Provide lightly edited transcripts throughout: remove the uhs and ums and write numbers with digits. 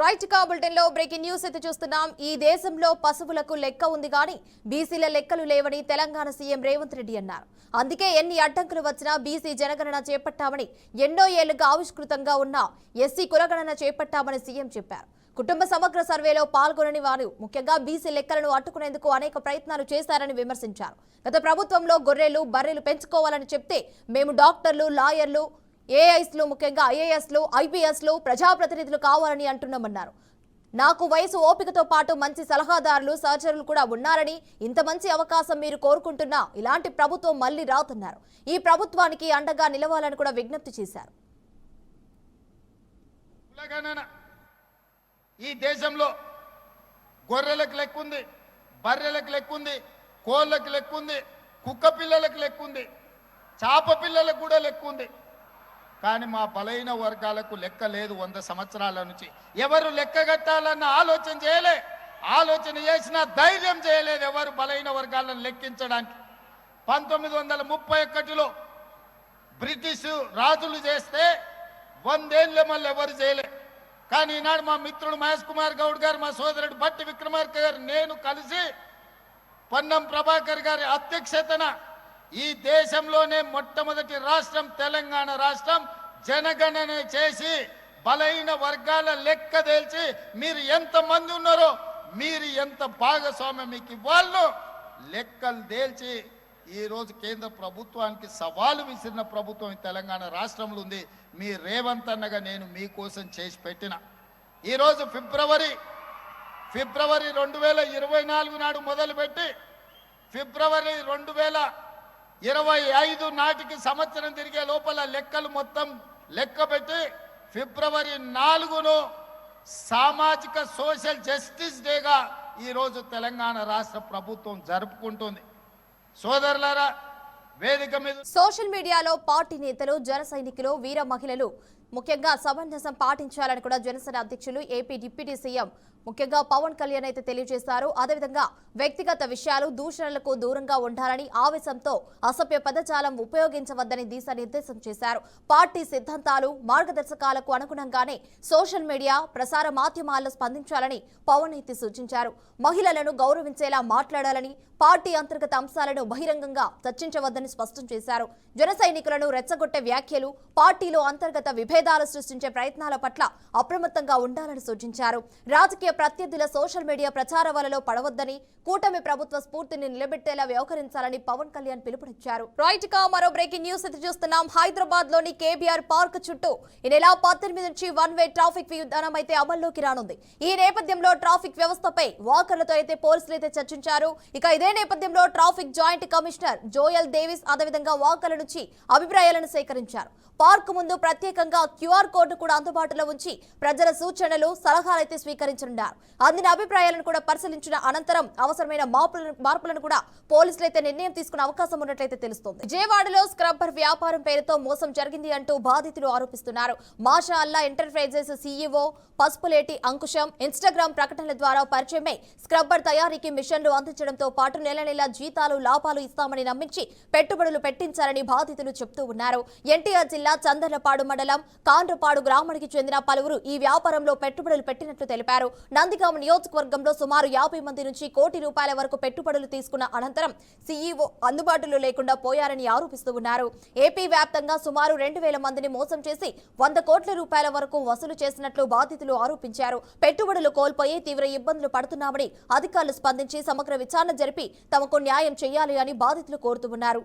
Right కా bulletin లో breaking news అయితే చూస్తున్నాం. ఈ దేశంలో పశువులకు లెక్క ఉంది కానీ బీసీల లెక్కలు లేవని తెలంగాణ సీఎం రేవంత్ రెడ్డి అన్నారు. అందుకే ఎన్ని అడ్డంకులు వచ్చినా బీసీ జనగణన చేపట్టామని, ఎన్నో ఏళ్లుగా ఆవిష్కృతంగా ఉన్న ఎస్సీ కులగణన చేపట్టామని సీఎం చెప్పారు. కుటుంబ సమగ్ర సర్వేలో పాల్గొనని వారు ముఖ్యంగా బీసీ లెక్కలను అడ్డుకునేందుకు అనేక ప్రయత్నాలు చేశారని విమర్శించారు. గత ప్రభుత్వంలో గొర్రెలు బర్రెలు పెంచుకోవాలని చెప్తే మేము డాక్టర్లు, లాయర్లు, ఏఐస్లు, ముఖ్యంగా ఐఏఎస్లు, ఐపీఎస్లు, ప్రజాప్రతినిధులు కావాలని అంటున్నామన్నారు. నాకు వయసు ఓపికతో పాటు మంచి సలహాదారులు, సర్జన్లు కూడా ఉన్నారని, ఇంత మంచి అవకాశం మీరు కోరుకుంటున్నా ఇలాంటి ప్రభుత్వం మళ్లీ రాతున్నారు. ఈ ప్రభుత్వానికి అండగా నిలవాలని కూడా విజ్ఞప్తి చేశారు. ఈ దేశంలో గొర్రెలకు లెక్కుంది, బర్రెలకు లెక్కుంది, కోళ్ళకు లెక్కుంది, కుక్క పిల్లలకు లెక్కుంది, చాప పిల్లలకు కూడా లెక్కుంది. కానీ మా బలైన వర్గాలకు లెక్క లేదు. 100 సంవత్సరాల నుంచి ఎవరు లెక్క కట్టాలన్న ఆలోచన చేయలే. ఆలోచన చేసిన ధైర్యం చేయలేదు ఎవరు బలైన వర్గాలను లెక్కించడానికి. 1931లో బ్రిటిష్ రాజులు చేస్తే 100 ఏళ్ళ మళ్ళీ ఎవరు చేయలే. కానీ ఈనాడు మా మిత్రుడు మహేష్ కుమార్ గౌడ్ గారు, మా సోదరుడు భట్టి విక్రమార్క గారు, నేను కలిసి పొన్నం ప్రభాకర్ గారి అధ్యక్షతన ఈ దేశంలోనే మొట్టమొదటి రాష్ట్రం తెలంగాణ రాష్ట్రం జనగణన చేసి బలైన వర్గాల లెక్క తేల్చి మీరు ఎంత మంది ఉన్నారో, మీరు ఎంత భాగస్వామ్యం మీకు ఇవ్వాలో లెక్కలు తేల్చి ఈరోజు కేంద్ర ప్రభుత్వానికి సవాలు విసిరిన ప్రభుత్వం తెలంగాణ రాష్ట్రంలో ఉంది. మీ రేవంత్ అన్నగా నేను మీకోసం చేసి పెట్టిన ఈరోజు ఫిబ్రవరి 2024 నాడు మొదలుపెట్టి ఫిబ్రవరి 2025 నాటికి సంవత్సరం తిరిగే లోపల లెక్కలు మొత్తం లెక్క పెట్టి ఫిబ్రవరి 4ను సామాజిక సోషల్ జస్టిస్ డేగా ఈరోజు తెలంగాణ రాష్ట్ర ప్రభుత్వం జరుపుకుంటుంది. సోదరులారా, వేదిక మీద సోషల్ మీడియాలో పార్టీ నేతలు, జన సైనికులు, వీర మహిళలు ముఖ్యంగా సమంజసం పాటించాలని కూడా జనసేన అధ్యక్షులు, ఏపీ డిప్యూటీ సీఎం ముఖ్యంగా పవన్ కళ్యాణ్ అయితే తెలియజేశారు. అదేవిధంగా వ్యక్తిగత విషయాలు, దూషణలకు దూరంగా ఉండాలని, ఆవేశంతో అసభ్య పదజాలం ఉపయోగించవద్దని దిశానిర్దేశం చేశారు. పార్టీ సిద్ధాంతాలు, మార్గదర్శకాలకు అనుగుణంగానే సోషల్ మీడియా, ప్రసార మాధ్యమాల్లో స్పందించాలని పవన్ అయితే సూచించారు. మహిళలను గౌరవించేలా మాట్లాడాలని, పార్టీ అంతర్గత అంశాలను బహిరంగంగా చర్చించవద్దని స్పష్టం చేశారు. జన సైనికులను రెచ్చగొట్టే వ్యాఖ్యలు, పార్టీలో అంతర్గత విభేదాలు సృష్టించే ప్రయత్నాల పట్ల అప్రమత్తంగా ఉండాలని సూచించారు. రాజకీయ ప్రత్యర్థుల సోషల్ మీడియా ప్రచార వలలో పడవద్దని, కూటమి ప్రభుత్వ స్ఫూర్తిని నిలబెట్టేలా వ్యవహరించాలని పవన్ కళ్యాణ్ పిలుపునిచ్చారు. రైట్ గా మరో బ్రేకింగ్ న్యూస్ అయితే చూస్తున్నాం. హైదరాబాద్ లోని కేబీఆర్ పార్క్ చుట్టూ ఈ నెల 18 నుంచి 1 వే ట్రాఫిక్ విధానం అయితే అమల్లోకి రానుంది. ఈ నేపథ్యంలో ట్రాఫిక్ వ్యవస్థపై వాకర్లతో అయితే పోలీసులు అయితే చర్చించారు. ఇక ఇదే నేపథ్యంలో traffic joint commissioner Joel Davis అదేవిధంగా వాకర్ల నుంచి అభిప్రాయాలను సేకరించారు. పార్క్ ముందు ప్రత్యేకంగా క్యూఆర్ కోడ్ కూడా అందుబాటులో ఉంచి ప్రజల సూచనలు, సలహాలైతే స్వీకరించనున్నారు. అందిన అభిప్రాయాలను కూడా పరిశీలించిన అనంతరం అవసరమైన మార్పులను కూడా పోలీసులు అయితే నిర్ణయం తీసుకునే అవకాశం ఉన్నట్లయితే తెలుస్తోంది. విజయవాడలో స్క్రబ్బర్ వ్యాపారం పేరుతో మోసం జరిగింది అంటూ బాధితులు ఆరోపిస్తున్నారు. మాషా అల్లా enterprises CEO Pasupuleti Ankusam Instagram ప్రకటనల ద్వారా పరిచయమై స్క్రబ్బర్ తయారీకి మిషన్లు అందించడంతో పాటు నెల నెల జీతాలు, లాభాలు ఇస్తామని నమ్మించి పెట్టుబడులు పెట్టించారని బాధితులు చెబుతూ ఉన్నారు. ఎన్టీఆర్ జిల్లా చందర్లపాడు మండలం కాండ్రపాడు గ్రామానికి చెందిన పలువురు ఈ వ్యాపారంలో పెట్టుబడులు పెట్టినట్లు తెలిపారు. నందిగామ నియోజకవర్గంలో సుమారు 50 మంది నుంచి ₹1 కోటి వరకు పెట్టుబడులు తీసుకున్న అనంతరం సీఈఓ అందుబాటులో లేకుండా పోయారని ఆరోపిస్తూ ఉన్నారు. ఏపీ వ్యాప్తంగా సుమారు 2000 మందిని మోసం చేసి ₹100 కోట్ల వరకు వసూలు చేసినట్లు బాధితులు ఆరోపించారు. పెట్టుబడులు కోల్పోయి తీవ్ర ఇబ్బందులు పడుతున్నామని అధికారులు స్పందించి సమగ్ర విచారణ జరిపి తమకు న్యాయం చేయాలి అని బాధితులు కోరుతున్నారు.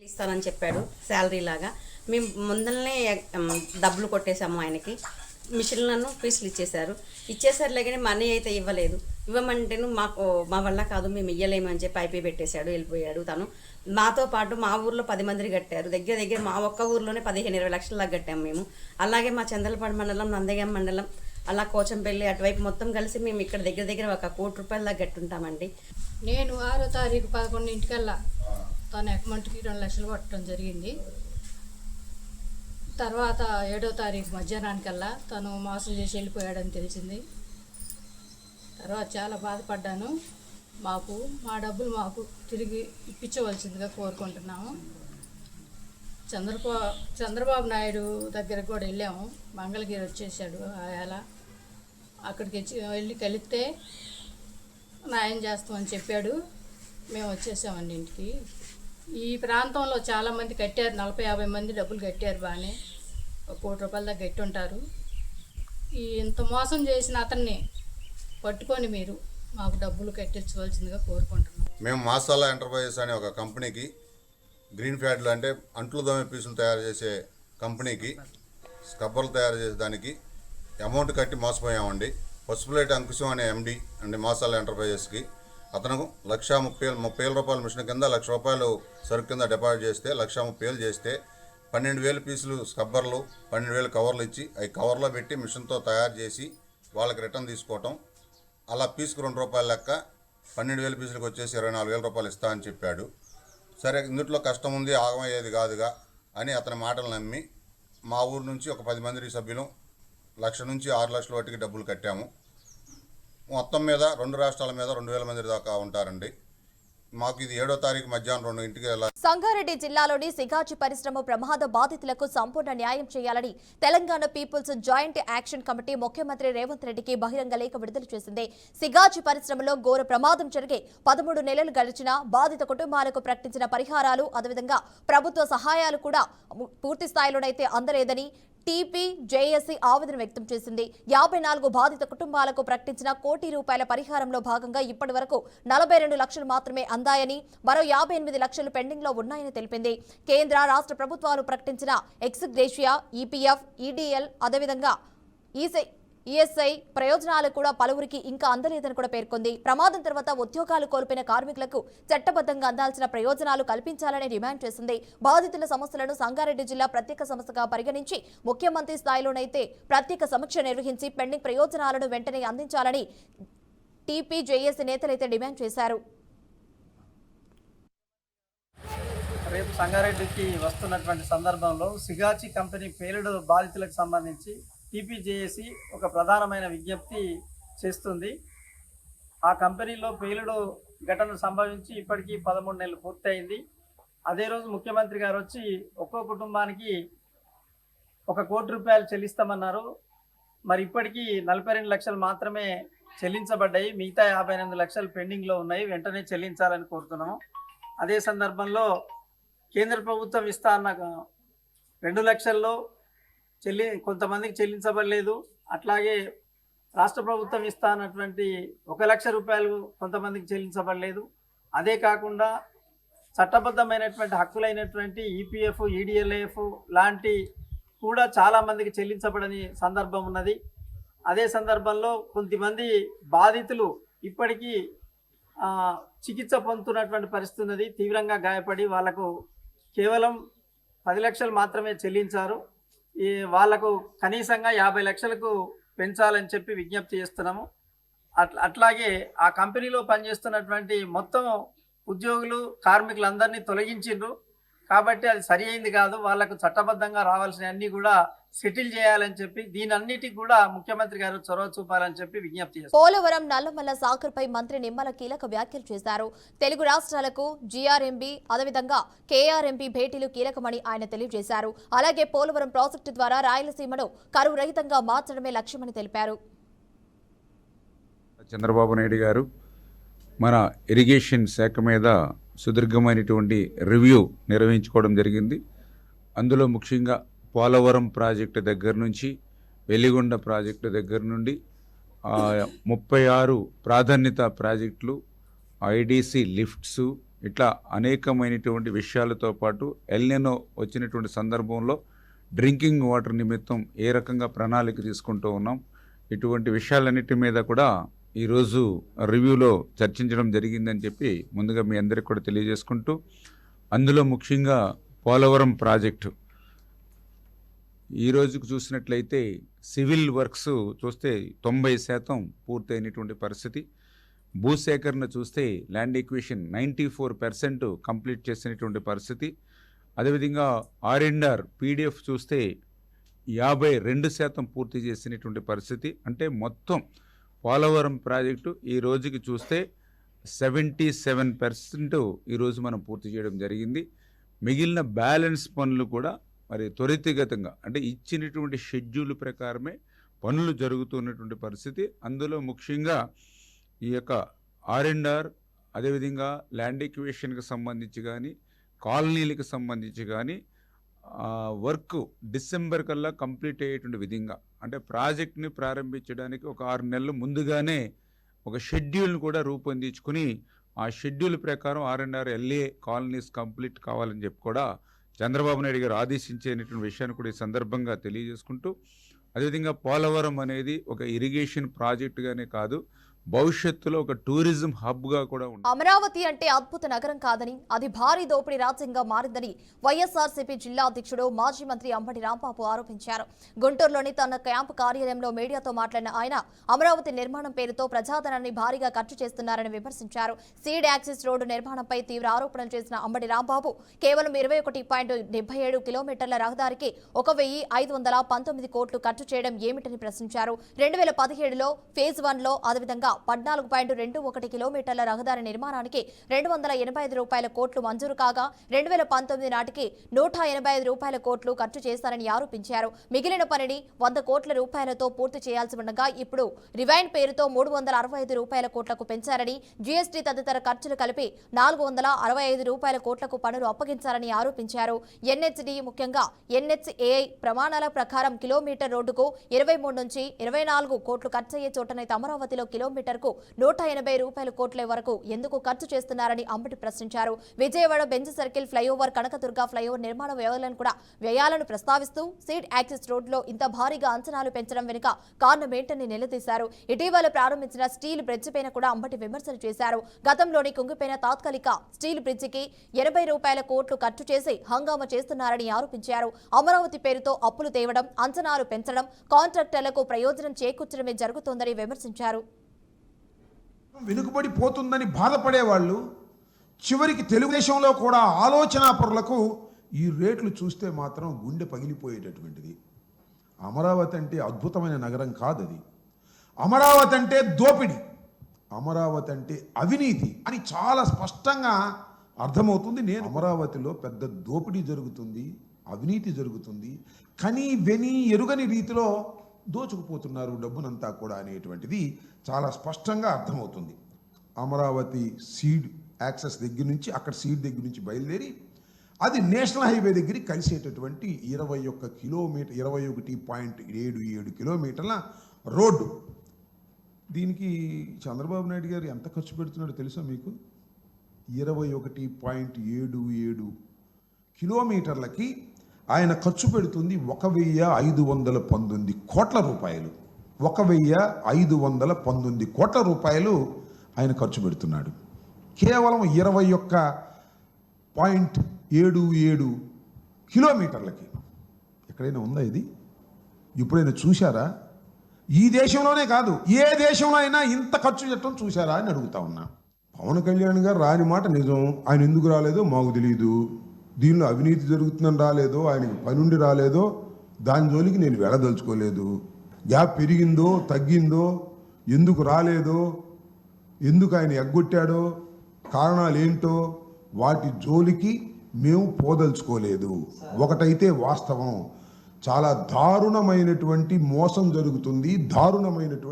ఇస్తానని చెప్పాడు శాలరీ లాగా. మేము ముందరనే డబ్బులు కొట్టేశాము ఆయనకి. మిషన్లను ఫీజులు ఇచ్చేసారులే కానీ మనీ అయితే ఇవ్వలేదు. ఇవ్వమంటేను మా వల్ల కాదు, మేము ఇవ్వలేము అని చెప్పి ఐపీ పెట్టేశాడు, వెళ్ళిపోయాడు. తను మాతో పాటు మా ఊర్లో 10 మందిని కట్టారు. దగ్గర మా ఒక్క ఊర్లోనే 15-20 లక్షల దాకా కట్టాము మేము. అలాగే మా చందలపాడు మండలం, నందిగామ మండలం, అలా కోచంపల్లి అటువైపు మొత్తం కలిసి మేము ఇక్కడ దగ్గర ₹1 కోటి దాకా కట్టుంటామండి. నేను 6వ తారీఖు 11 తన అకౌంట్కి 2 లక్షలు కొట్టడం జరిగింది. తర్వాత 7వ తారీఖు మధ్యాహ్నానికల్లా తను మోసం చేసి వెళ్ళిపోయాడని తెలిసింది. తర్వాత చాలా బాధపడ్డాను. మా డబ్బులు మాకు తిరిగి ఇప్పించవలసిందిగా కోరుకుంటున్నాము. చంద్రబాబు నాయుడు దగ్గరకు కూడా వెళ్ళాము. మంగళగిరి వచ్చేసాడు అలా. అక్కడికి వెళ్ళి కలిస్తే న్యాయం చేస్తామని చెప్పాడు. మేము వచ్చేసామండి ఇంటికి. ఈ ప్రాంతంలో చాలామంది కట్టారు, 40-50 మంది డబ్బులు కట్టారు. బాగానే 1 కోటి రూపాయల దాకా కట్టి ఉంటారు. ఇంత మోసం చేసిన అతన్ని పట్టుకొని మీరు మాకు డబ్బులు కట్టించవలసిందిగా కోరుకుంటున్నాం. మేము మాసాలా ఎంటర్ప్రైజెస్ అనే ఒక కంపెనీకి, గ్రీన్ ఫ్యాడ్లు అంటే అంట్లు దోమే పీసులు తయారు చేసే కంపెనీకి స్క్రబ్బర్లు తయారు చేసే దానికి అమౌంట్ కట్టి మోసపోయామండి. పసుపులేటి అంకుశం అనే ఎండి అండి మాసాలా ఎంటర్ప్రైజెస్కి అతను 1,30,000 రూపాయల మిషన్ కింద 1,00,000 రూపాయలు సరుకు కింద డిపాజిట్ చేస్తే 1,30,000 చేస్తే 12,000 పీసులు స్క్రబ్బర్లు 12,000 కవర్లు ఇచ్చి అవి కవర్లో పెట్టి మిషన్తో తయారు చేసి వాళ్ళకి రిటర్న్ తీసుకోవటం. అలా పీసుకు 2 రూపాయల లెక్క 12,000 పీసులకు వచ్చేసి 24,000 రూపాయలు ఇస్తా అని చెప్పాడు. సరే, ఇందులో కష్టం ఉంది, ఆగమయ్యేది కాదుగా అని అతని మాటలు నమ్మి మా ఊరు నుంచి ఒక 10 మంది సభ్యులు 1,00,000 నుంచి 6 లక్షల వరకు డబ్బులు కట్టాము. మొత్తం మీద 2 రాష్ట్రాల మీద 2,000 మంది దాకా ఉంటారండి. మాకు ఇది 7వ తారీఖు మధ్యాహ్నం 2 గంటలకి సంగారెడ్డి జిల్లాలోని సిగాచి పరిశ్రమ ప్రమాద బాధితులకు సంపూర్ణ న్యాయం చేయాలని Telangana people's joint action committee ముఖ్యమంత్రి రేవంత్ రెడ్డికి బహిరంగ లేఖ విడుదల చేసింది. సిగాచి పరిశ్రమలో ఘోర ప్రమాదం జరిగే 13 నెలలు గడిచిన బాధిత కుటుంబాలకు ప్రకటించిన పరిహారాలు, అదేవిధంగా ప్రభుత్వ సహాయాలు కూడా పూర్తి స్థాయిలోనైతే అందలేదని టీపీజేఏసీ ఆవేదన వ్యక్తం చేసింది. 54 బాధిత కుటుంబాలకు ప్రకటించిన ₹1 కోటి పరిహారంలో భాగంగా ఇప్పటి వరకు 42 లక్షలు మాత్రమే అందాయని, మరో 58 లక్షలు పెండింగ్ లో ఉన్నాయని తెలిపింది. కేంద్ర రాష్ట్ర ప్రభుత్వాలు ప్రకటించిన ఎక్స్ గ్రేషియా, ఈపీఎఫ్, ఈడీఎల్, అదేవిధంగా ఈఎస్ఐ ప్రయోజనాలు కూడా పలువురికి ఇంకా అందలేదని కూడా పేర్కొంది. ప్రమాదం తర్వాత ఉద్యోగాలు కోల్పోయిన కార్మికులకు చట్టబద్ధంగా అందాల్సిన ప్రయోజనాలు కల్పించాలని డిమాండ్ చేసింది. బాధితుల సమస్యలను సంగారెడ్డి జిల్లా ప్రత్యేక సమస్యగా పరిగణించి ముఖ్యమంత్రి స్థాయిలోనైతే ప్రత్యేక సమీక్ష నిర్వహించి పెండింగ్ ప్రయోజనాలను వెంటనే అందించాలని టీపీజేఏసీ నేతలైతే డిమాండ్ చేశారు. రేపు సంగారెడ్డికి వస్తున్నటువంటి సందర్భంలో సిగాచి కంపెనీ పేలుడు బాధితులకు సంబంధించి టీపీజేఏసీ ఒక ప్రధానమైన విజ్ఞప్తి చేస్తుంది. ఆ కంపెనీలో పేలుడు ఘటన సంభవించి ఇప్పటికీ 13 నెలలు పూర్తయింది. అదే రోజు ముఖ్యమంత్రి గారు వచ్చి ఒక్కో కుటుంబానికి ₹1 కోటి చెల్లిస్తామన్నారు. మరి ఇప్పటికీ 42 లక్షలు మాత్రమే చెల్లించబడ్డాయి. మిగతా 58 లక్షలు పెండింగ్లో ఉన్నాయి. వెంటనే చెల్లించాలని కోరుతున్నాము. అదే సందర్భంలో కేంద్ర ప్రభుత్వం ఇస్తా అన్న 2 లక్షల్లో కొంతమందికి చెల్లించబడలేదు. అట్లాగే రాష్ట్ర ప్రభుత్వం ఇస్తా అన్నటువంటి ₹1,00,000 కొంతమందికి చెల్లించబడలేదు. అదే కాకుండా చట్టబద్ధమైనటువంటి హక్కులైనటువంటి ఈపీఎఫ్, ఈడీఎల్ఎఫ్ లాంటి కూడా చాలామందికి చెల్లించబడని సందర్భం ఉన్నది. అదే సందర్భంలో కొంతమంది బాధితులు ఇప్పటికీ చికిత్స పొందుతున్నటువంటి పరిస్థితి ఉన్నది. తీవ్రంగా గాయపడి వాళ్లకు కేవలం 10 లక్షలు మాత్రమే చెల్లించారు. వాళ్లకు కనీసంగా 50 లక్షలకు పెంచాలని చెప్పి విజ్ఞప్తి చేస్తున్నాము. అట్లాగే ఆ కంపెనీలో పనిచేస్తున్నటువంటి మొత్తం ఉద్యోగులు, కార్మికులందరినీ తొలగించిండ్రు. కాబట్టి అది సరి అయింది కాదు. వాళ్లకు చట్టబద్ధంగా రావాల్సిన అన్ని కూడా సెటిల్ చేయాలని చెప్పి దీనన్నిటికి కూడా ముఖ్యమంత్రి గారు చొరవ చూపాలని చెప్పి విజ్ఞప్తి చేశారు. పోలవరం నల్లమల్ల సాగర్పై మంత్రి నిమ్మల కీలక వ్యాఖ్యలు చేశారు. తెలుగు రాష్ట్రాలకు జీఆర్ఎంబీ, అదేవిధంగా కేఆర్ఎంబీ భేటీలు కీలకమని ఆయన తెలియజేశారు. అలాగే పోలవరం ప్రాజెక్టు ద్వారా రాయలసీమను కరువు రహితంగా మార్చడమే లక్ష్యమని తెలిపారు. చంద్రబాబు నాయుడు గారు మన ఇరిగేషన్ శాఖ మీద సుదీర్ఘమైనటువంటి రివ్యూ నిర్వహించుకోవడం జరిగింది. అందులో ముఖ్యంగా పోలవరం ప్రాజెక్టు దగ్గర నుంచి వెలిగొండ ప్రాజెక్టు దగ్గర నుండి 36 ప్రాధాన్యత ప్రాజెక్టులు, ఐడీసీ లిఫ్ట్స్, ఇట్లా అనేకమైనటువంటి విషయాలతో పాటు ఎల్నినో వచ్చినటువంటి సందర్భంలో డ్రింకింగ్ వాటర్ నిమిత్తం ఏ రకంగా ప్రణాళిక తీసుకుంటూ ఉన్నాం, ఇటువంటి విషయాలన్నిటి మీద కూడా ఈరోజు రివ్యూలో చర్చించడం జరిగిందని చెప్పి ముందుగా మీ అందరికీ కూడా తెలియజేసుకుంటూ, అందులో ముఖ్యంగా పోలవరం ప్రాజెక్టు ఈ రోజుకు చూసినట్లయితే సివిల్ వర్క్స్ చూస్తే 90% పూర్తయినటువంటి పరిస్థితి. భూసేకరణ చూస్తే ల్యాండ్ ఎక్విజిషన్ 94% కంప్లీట్ చేసినటువంటి పరిస్థితి. అదేవిధంగా R&R PDF చూస్తే 52% పూర్తి చేసినటువంటి పరిస్థితి. అంటే మొత్తం పోలవరం ప్రాజెక్టు ఈ రోజుకి చూస్తే 77% ఈరోజు మనం పూర్తి చేయడం జరిగింది. మిగిలిన బ్యాలెన్స్ పనులు కూడా మరి త్వరితగతంగా అంటే ఇచ్చినటువంటి షెడ్యూల్ ప్రకారమే పనులు జరుగుతున్నటువంటి పరిస్థితి. అందులో ముఖ్యంగా ఈ యొక్క R&R, అదేవిధంగా ల్యాండ్ ఎక్విజిషన్కి సంబంధించి కానీ, కాలనీలకు సంబంధించి కానీ వర్క్ డిసెంబర్ కల్లా కంప్లీట్ అయ్యేటువంటి విధంగా, అంటే ప్రాజెక్ట్ని ప్రారంభించడానికి ఒక 6 నెలలు ముందుగానే ఒక షెడ్యూల్ని కూడా రూపొందించుకుని ఆ షెడ్యూల్ ప్రకారం R&R LA కాలనీస్ కంప్లీట్ కావాలని చెప్పి కూడా చంద్రబాబు నాయుడు గారు ఆదేశించేటువంటి విషయాన్ని కూడా ఈ సందర్భంగా తెలియజేసుకుంటూ, అదేవిధంగా పోలవరం అనేది ఒక ఇరిగేషన్ ప్రాజెక్టుగానే కాదు, భవిష్యత్తులో ఒక టూరిజం హబ్గా కూడా ఉంటుంది. అమరావతి అంటే అద్భుత నగరం కాదని, అది భారీ దోపిడీ రాజ్యంగా మారిందని వైఎస్ఆర్సీపీ జిల్లా అధ్యక్షుడు మాజీ మంత్రి అంబటి రాంబాబు ఆరోపించారు. గుంటూరులోని తన క్యాంపు కార్యాలయంలో మీడియాతో మాట్లాడిన ఆయన అమరావతి నిర్మాణం పేరుతో ప్రజాధనాన్ని భారీగా ఖర్చు చేస్తున్నారని విమర్శించారు. సీడ్ యాక్సిస్ రోడ్డు నిర్మాణంపై తీవ్ర ఆరోపణలు చేసిన అంబటి రాంబాబు కేవలం 21.77 కిలోమీటర్ల రహదారికి 1,519 కోట్లు ఖర్చు చేయడం ఏమిటని ప్రశ్నించారు. 2017లో ఫేజ్ 1లో అదేవిధంగా 14.21 కిలోమీటర్ల రహదారి నిర్మాణానికి 285 కోట్లు మంజూరు కాగా 2019 నాటికి 185 కోట్లు ఖర్చు చేశారని ఆరోపించారు. మిగిలిన పనిని 100 కోట్ల రూపాయలతో పూర్తి చేయాల్సి ఉండగా ఇప్పుడు రివైన్ పేరుతో 365 కోట్లకు పెంచారని, జీఎస్టీ తదితర ఖర్చులు కలిపి 465 కోట్లకు పనులు అప్పగించారని ఆరోపించారు. ఎన్హెచ్డి ముఖ్యంగా NHAI ప్రమాణాల ప్రకారం కిలోమీటర్ రోడ్డుకు 23 నుంచి 24 కోట్లు ఖర్చయ్యే చోటనైతే అమరావతిలో కిలోమీటర్కు 180 కోట్ల వరకు ఎందుకు ఖర్చు చేస్తున్నారని అంబటి ప్రశ్నించారు. Vijayawada bench circle flyover, Kanakadurga flyover నిర్మాణ వ్యయాలను ప్రస్తావిస్తూ సీడ్ యాక్సిస్ రోడ్లో ఇంత భారీగా అంచనాలు పెంచడం వెనుక కారణమేంటని నిలదీశారు. ఇటీవల ప్రారంభించిన స్టీల్ బ్రిడ్జి పైన కూడా అంబటి విమర్శలు చేశారు. గతంలోని కుంగిపోయిన తాత్కాలిక స్టీల్ బ్రిడ్జికి 80 కోట్లు ఖర్చు చేసి హంగామా చేస్తున్నారని ఆరోపించారు. అమరావతి పేరుతో అప్పులు తేవడం, అంచనాలు పెంచడం, కాంట్రాక్టర్లకు ప్రయోజనం చేకూర్చడమే జరుగుతోందని విమర్శించారు. వెనుకబడిపోతుందని బాధపడేవాళ్ళు చివరికి తెలుగుదేశంలో కూడా ఆలోచనాపరులకు ఈ రేట్లు చూస్తే మాత్రం గుండె పగిలిపోయేటటువంటిది. అమరావతి అంటే అద్భుతమైన నగరం కాదు, అది అమరావతి అంటే దోపిడీ, అమరావతి అంటే అవినీతి అని చాలా స్పష్టంగా అర్థమవుతుంది. నేను అమరావతిలో పెద్ద దోపిడీ జరుగుతుంది, అవినీతి జరుగుతుంది, కని వెని ఎరుగని రీతిలో దోచుకుపోతున్నారు డబ్బునంతా కూడా అనేటువంటిది చాలా స్పష్టంగా అర్థమవుతుంది. అమరావతి సీడ్ యాక్సెస్ దగ్గర నుంచి, అక్కడ సీడ్ దగ్గర నుంచి బయలుదేరి అది నేషనల్ హైవే దగ్గరికి కలిసేటటువంటి 21.77 కిలోమీటర్ల రోడ్డు. దీనికి చంద్రబాబు నాయుడు గారు ఎంత ఖర్చు పెడుతున్నాడో తెలుసా మీకు? 21.77 కిలోమీటర్లకి ఆయన ఖర్చు పెడుతుంది 1,519 కోట్ల రూపాయలు. 1,519 కోట్ల రూపాయలు ఆయన ఖర్చు పెడుతున్నాడు. కేవలం 21.77 కిలోమీటర్లకి. ఎక్కడైనా ఉందా ఇది? ఎప్పుడైనా చూశారా? ఈ దేశంలోనే కాదు, ఏ దేశంలో అయినా ఇంత ఖర్చు చేయటం చూశారా అని అడుగుతా ఉన్నా. పవన్ కళ్యాణ్ గారు రాని మాట నిజం. ఆయన ఎందుకు రాలేదో మాకు తెలియదు. దీనిలో అవినీతి జరుగుతుందని రాలేదో, ఆయనకి పనుండి రాలేదో, దాని జోలికి నేను వెళ్ళదలుచుకోలేదు. గ్యాప్ పెరిగిందో తగ్గిందో, ఎందుకు రాలేదో, ఎందుకు ఆయన ఎగ్గొట్టాడో, కారణాలు ఏంటో వాటి జోలికి మేము పోదలుచుకోలేదు. ఒకటైతే వాస్తవం, చాలా దారుణమైనటువంటి మోసం జరుగుతుంది, దారుణమైనటువంటి